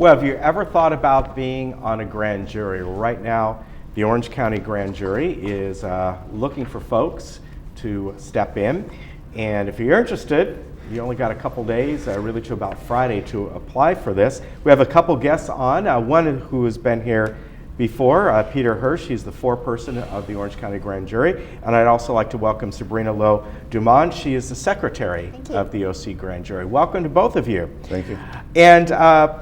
Well, have you ever thought about being on a grand jury? Right now, the Orange County Grand Jury is looking for folks to step in. And if you're interested, you only got a couple days, really to about Friday, to apply for this. We have a couple guests on, one who has been here before, Peter Hirsch. He's the foreperson of the Orange County Grand Jury. And I'd also like to welcome Sabrina Lowe Dumond. She is the secretary of the OC Grand Jury. Welcome to both of you. Thank you. And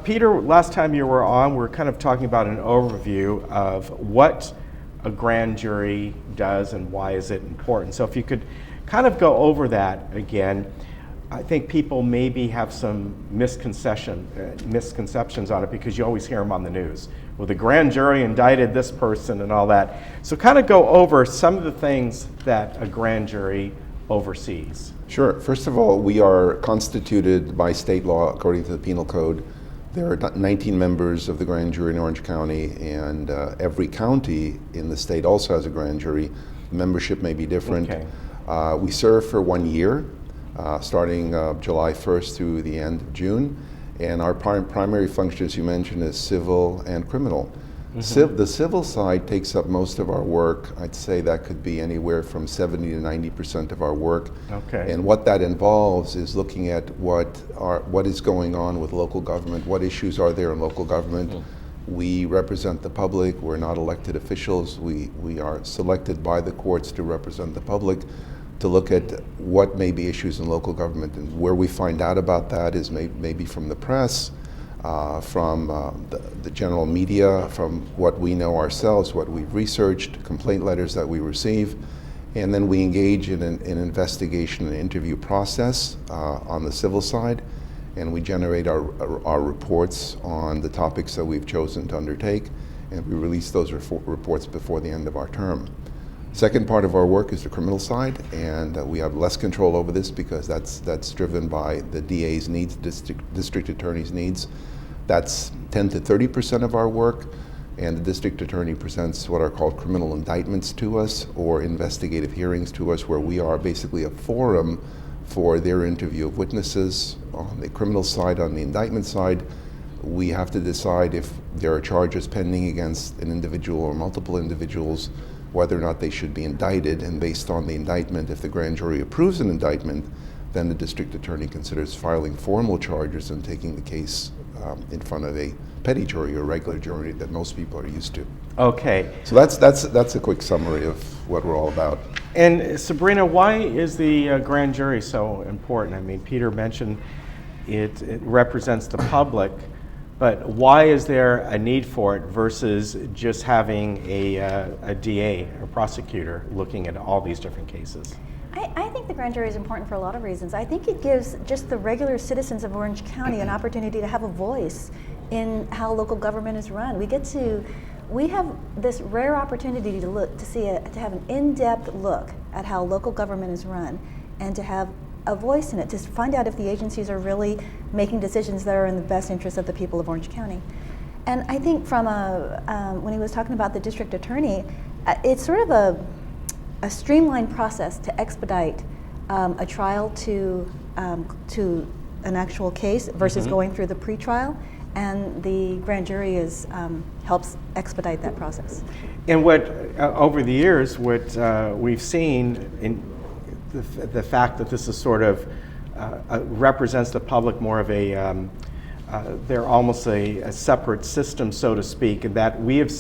Peter, last time you were on, we were kind of talking about an overview of what a grand jury does and why is it important. So if you could kind of go over that again. I think people maybe have some misconceptions on it because you always hear them on the news. Well, the grand jury indicted this person and all that. So kind of go over some of the things that a grand jury oversees. Sure. First of all, we are constituted by state law according to the Penal Code. There are 19 members of the grand jury in Orange County, and every county in the state also has a grand jury. Membership may be different. Okay. We serve for 1 year. Starting July 1st through the end of June. And our primary function, as you mentioned, is civil and criminal. Mm-hmm. The civil side takes up most of our work. I'd say that could be anywhere from 70 to 90% of our work. Okay. And what that involves is looking at what is going on with local government, what issues are there in local government. Mm-hmm. We represent the public. We're not elected officials. We are selected by the courts to represent the public, to look at what may be issues in local government. And where we find out about that is maybe from the press, from the general media, from what we know ourselves, what we've researched, complaint letters that we receive. And then we engage in an investigation and interview process on the civil side. And we generate our reports on the topics that we've chosen to undertake. And we release those reports before the end of our term. Second part of our work is the criminal side, and we have less control over this because that's driven by the DA's needs, district attorney's needs. That's 10 to 30% of our work, and the district attorney presents what are called criminal indictments to us, or investigative hearings to us, where we are basically a forum for their interview of witnesses. On the criminal side, on the indictment side, we have to decide if there are charges pending against an individual or multiple individuals, whether or not they should be indicted, and based on the indictment, if the grand jury approves an indictment, then the district attorney considers filing formal charges and taking the case in front of a petty jury or regular jury that most people are used to. Okay. So that's a quick summary of what we're all about. And Sabrina, why is the grand jury so important? I mean, Peter mentioned it represents the public. But why is there a need for it versus just having a DA or prosecutor looking at all these different cases? I think the grand jury is important for a lot of reasons. I think it gives just the regular citizens of Orange County an opportunity to have a voice in how local government is run. We have this rare opportunity to have an in-depth look at how local government is run, and to have a voice in it, to find out if the agencies are really making decisions that are in the best interest of the people of Orange County. And I think from when he was talking about the district attorney, it's sort of a streamlined process to expedite a trial to an actual case versus going through the pretrial, and the grand jury helps expedite that process. And what over the years, what we've seen in the fact that this is sort of represents the public more of they're almost a separate system, so to speak, and that we've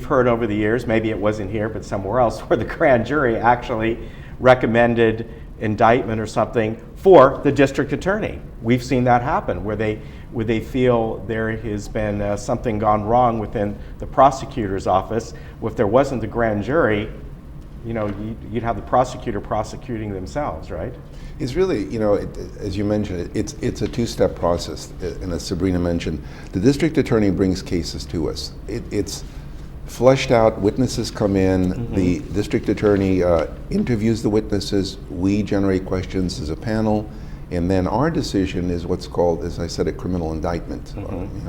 heard over the years, maybe it wasn't here but somewhere else, where the grand jury actually recommended indictment or something for the district attorney. We've seen that happen, where they feel there has been something gone wrong within the prosecutor's office. Well, if there wasn't the grand jury, you'd have the prosecutor prosecuting themselves, right? It's really, as you mentioned, it's a two-step process. And as Sabrina mentioned, the district attorney brings cases to us. It's fleshed out, witnesses come in, the district attorney interviews the witnesses, we generate questions as a panel, and then our decision is what's called, as I said, a criminal indictment.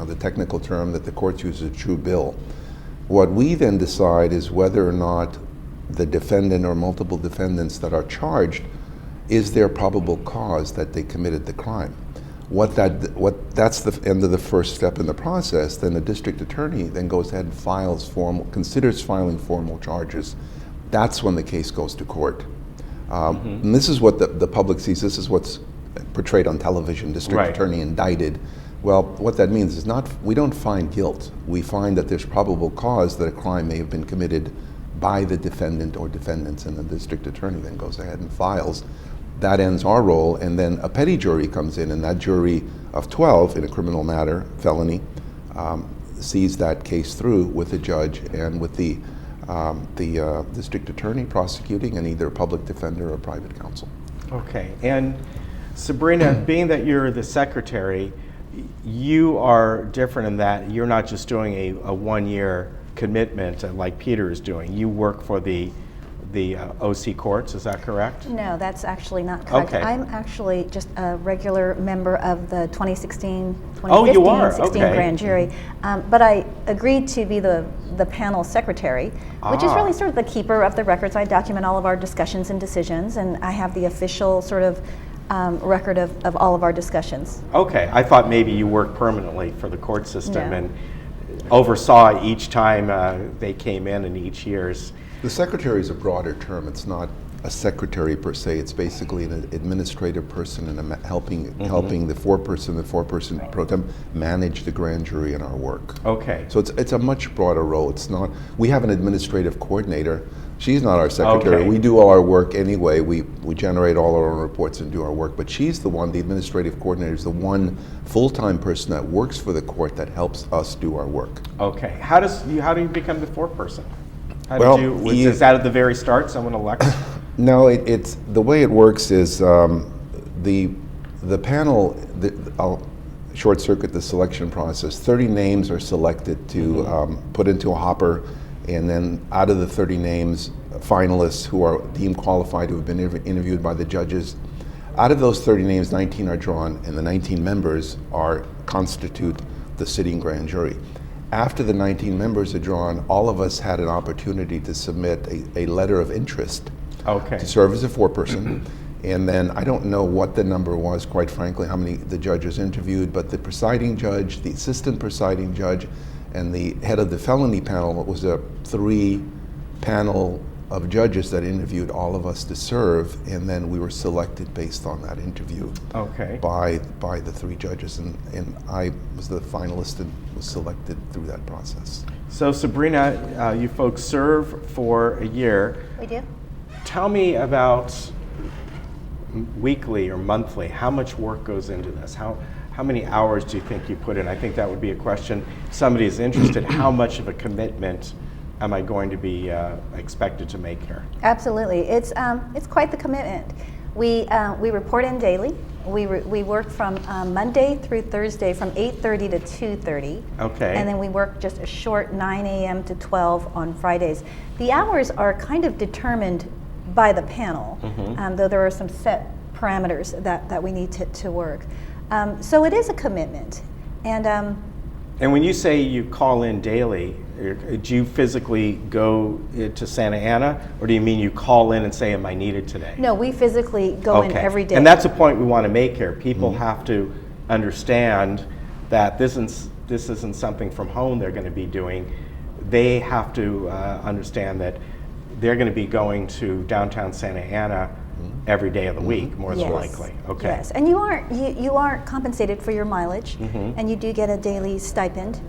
The technical term that the courts use is a true bill. What we then decide is whether or not the defendant or multiple defendants that are charged, is there probable cause that they committed the crime? That's the end of the first step in the process. Then the district attorney then goes ahead and considers filing formal charges. That's when the case goes to court. And this is what the public sees. This is what's portrayed on television. District attorney indicted. Well, what that means is we don't find guilt. We find that there's probable cause that a crime may have been committed by the defendant or defendants, and the district attorney then goes ahead and files. That ends our role, and then a petty jury comes in, and that jury of 12 in a criminal matter, felony, sees that case through with the judge and with the district attorney prosecuting, and either a public defender or private counsel. Okay, and Sabrina, being that you're the secretary, you are different in that you're not just doing a 1-year commitment like Peter is doing. You work for the OC courts, is that correct? No, that's actually not correct. Okay. I'm actually just a regular member of the 2016 Oh, you are? 2015 Okay. grand jury. But I agreed to be the panel secretary, which is really sort of the keeper of the records. I document all of our discussions and decisions, and I have the official sort of record of all of our discussions. Okay, I thought maybe you worked permanently for the court system No. and oversaw each time they came in each year's. The secretary is a broader term. It's not a secretary per se. It's basically an administrative person and helping the four-person pro tem manage the grand jury and our work. Okay. So it's a much broader role. It's not. We have an administrative coordinator. She's not our secretary. Okay. We do all our work anyway. We generate all our own reports and do our work. But she's the one. The administrative coordinator is the one full-time person that works for the court that helps us do our work. Okay. How do you become the foreperson? Well, Is that at the very start someone elects? No, it's the way it works is the panel. I'll short circuit the selection process. 30 names are selected to put into a hopper, and then out of the 30 names, finalists who are deemed qualified, who have been interviewed by the judges, out of those 30 names, 19 are drawn, and the 19 members constitute the sitting grand jury. After the 19 members are drawn, all of us had an opportunity to submit a letter of interest to serve as a foreperson. And then I don't know what the number was, quite frankly, how many the judges interviewed, but the presiding judge, the assistant presiding judge, and the head of the felony panel, it was a 3-panel of judges that interviewed all of us to serve, and then we were selected based on that interview by the 3 judges, and I was the finalist and was selected through that process. So Sabrina, you folks serve for a year. We do. Tell me about weekly or monthly, how much work goes into this? How many hours do you think you put in? I think that would be a question. If somebody is interested, how much of a commitment am I going to be expected to make here? Absolutely, it's quite the commitment. We report in daily. We work from Monday through Thursday from 8:30 to 2:30. Okay. And then we work just a short 9 a.m. to 12 on Fridays. The hours are kind of determined by the panel, though there are some set parameters that we need to work. So it is a commitment. And when you say you call in daily, do you physically go to Santa Ana, or do you mean you call in and say, am I needed today? no, we physically go in every day. And that's a point we want to make here. People have to understand that this isn't something from home they're going to be doing. They have to understand that they're going to be going to downtown Santa Ana every day of the week, more than likely. Okay. Yes, and you aren't compensated for your mileage, and you do get a daily stipend,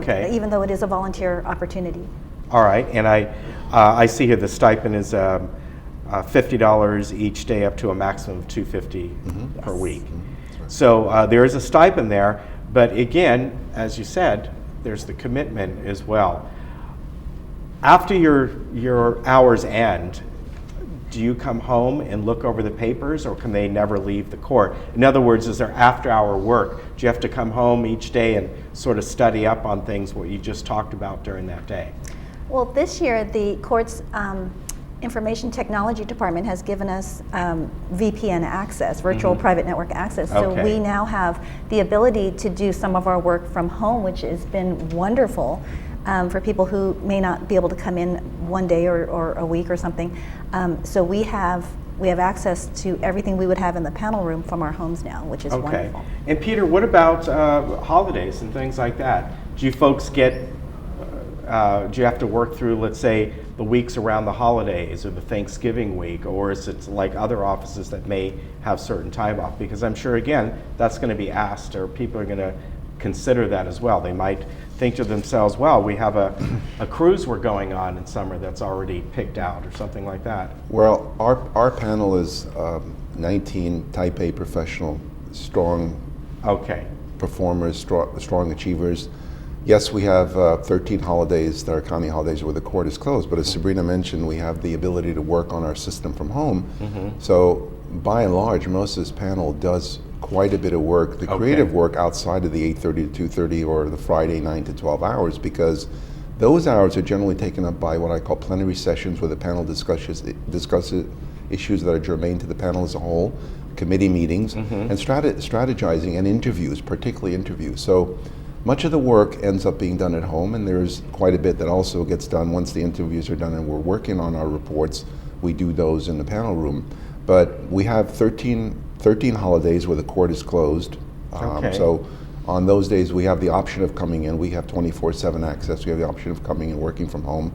even though it is a volunteer opportunity. All right, and I see here the stipend is $50 each day, up to a maximum of $250 per week. So there is a stipend there, but again, as you said, there's the commitment as well. After your hours end, do you come home and look over the papers, or can they never leave the court? In other words, is there after-hour work? Do you have to come home each day and sort of study up on things, what you just talked about during that day? Well, this year the court's Information Technology Department has given us VPN access, virtual private network access. So we now have the ability to do some of our work from home, which has been wonderful for people who may not be able to come in one day or a week or something. So we have we have access to everything we would have in the panel room from our homes now, which is Okay. wonderful. And Peter, what about holidays and things like that? Do you folks get, do you have to work through, let's say, the weeks around the holidays or the Thanksgiving week, or is it like other offices that may have certain time off? Because I'm sure, again, that's going to be asked, or people are going to consider that as well. They might think to themselves, well, we have a cruise we're going on in summer that's already picked out, or something like that. Well, our panel is 19 Type A professional, strong Okay. performers, strong achievers. Yes, we have 13 holidays that are county holidays where the court is closed, but as Sabrina mentioned, we have the ability to work on our system from home. So by and large, most of this panel does quite a bit of work, the creative work outside of the 8:30 to 2:30 or the Friday 9 to 12 hours, because those hours are generally taken up by what I call plenary sessions, where the panel discusses issues that are germane to the panel as a whole, committee meetings, and strategizing and interviews, particularly interviews. So much of the work ends up being done at home, and there's quite a bit that also gets done once the interviews are done and we're working on our reports. We do those in the panel room. But we have 13 holidays where the court is closed. Okay. So on those days, we have the option of coming in. We have 24/7 access. We have the option of coming and working from home.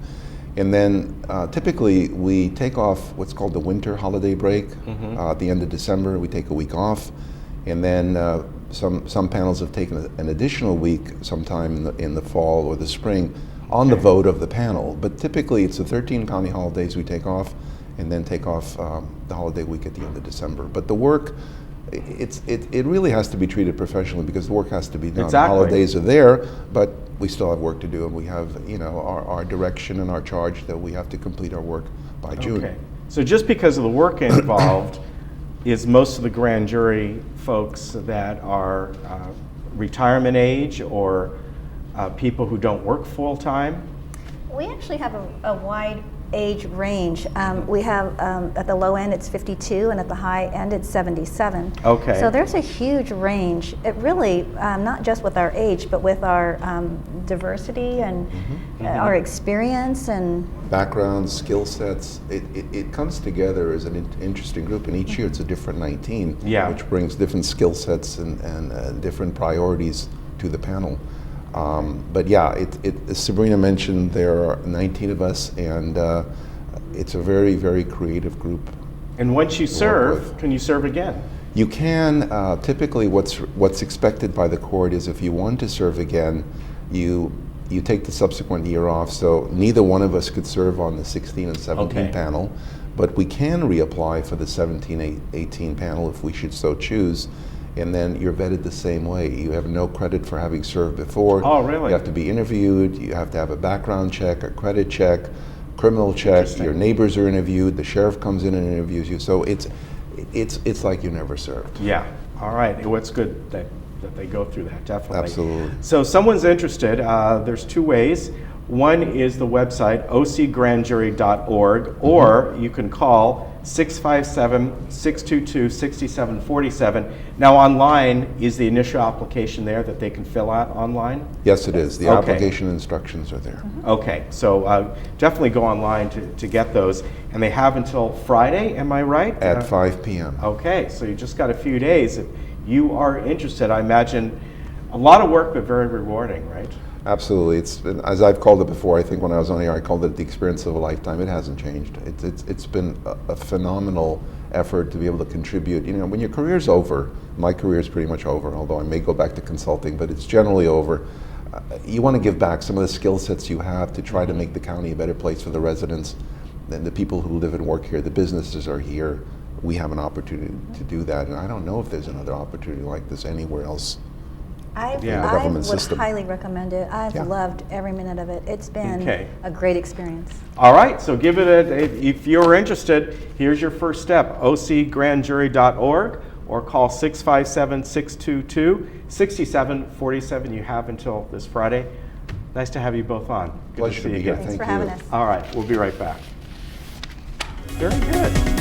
And then typically we take off what's called the winter holiday break. At the end of December, we take a week off. And then some panels have taken an additional week sometime in the fall or the spring on the vote of the panel. But typically it's the 13 county holidays we take off, and then take off the holiday week at the end of December. But the work, it really has to be treated professionally, because the work has to be done. Exactly. The holidays are there, but we still have work to do, and we have our direction and our charge that we have to complete our work by June. Okay. So just because of the work involved, is most of the grand jury folks that are retirement age, or people who don't work full time? We actually have a wide age range. We have at the low end it's 52, and at the high end it's 77. Okay. So there's a huge range. It really, not just with our age, but with our diversity and our experience and Backgrounds, skill sets, it comes together as an interesting group, and each year it's a different 19, Yeah. which brings different skill sets and different priorities to the panel. But yeah, as Sabrina mentioned, there are 19 of us, and it's a very, very creative group. And once you with. serve, can you serve again? You can. Typically, what's expected by the court is if you want to serve again, you take the subsequent year off. So neither one of us could serve on the 16 and 17 panel, but we can reapply for the 17-18 panel if we should so choose. And then you're vetted the same way. You have no credit for having served before. Oh, really? You have to be interviewed. You have to have a background check, a credit check, criminal check. Your neighbors are interviewed. The sheriff comes in and interviews you. So it's like you never served. Yeah. All right. Well, it's good that they go through that, definitely. Absolutely. So if someone's interested, there's two ways. One is the website, ocgrandjury.org, or you can call 657-622-6747. Now online, is the initial application there that they can fill out online? Yes, it is. The Okay. application instructions are there. Okay, so definitely go online to get those. And they have until Friday, am I right? At 5 p.m. Okay, so you just got a few days. If you are interested, I imagine a lot of work, but very rewarding, right? Absolutely. It's been, as I've called it before, I think when I was on the air, I called it the experience of a lifetime. It hasn't changed. It's been a phenomenal effort to be able to contribute. You know, when your career's over, my career is pretty much over, although I may go back to consulting, but it's generally over. You want to give back some of the skill sets you have to try to make the county a better place for the residents, and the people who live and work here. The businesses are here. We have an opportunity to do that, and I don't know if there's another opportunity like this anywhere else. I government would system. highly recommend it. I've Yeah. loved every minute of it. It's been Okay. a great experience. All right, so give it if you're interested, here's your first step, ocgrandjury.org, or call 657-622-6747. You have until this Friday. Nice to have you both on. Good Pleasure to to see be you here. again. Thanks Thank for having you. us. All right, we'll be right back. Very good.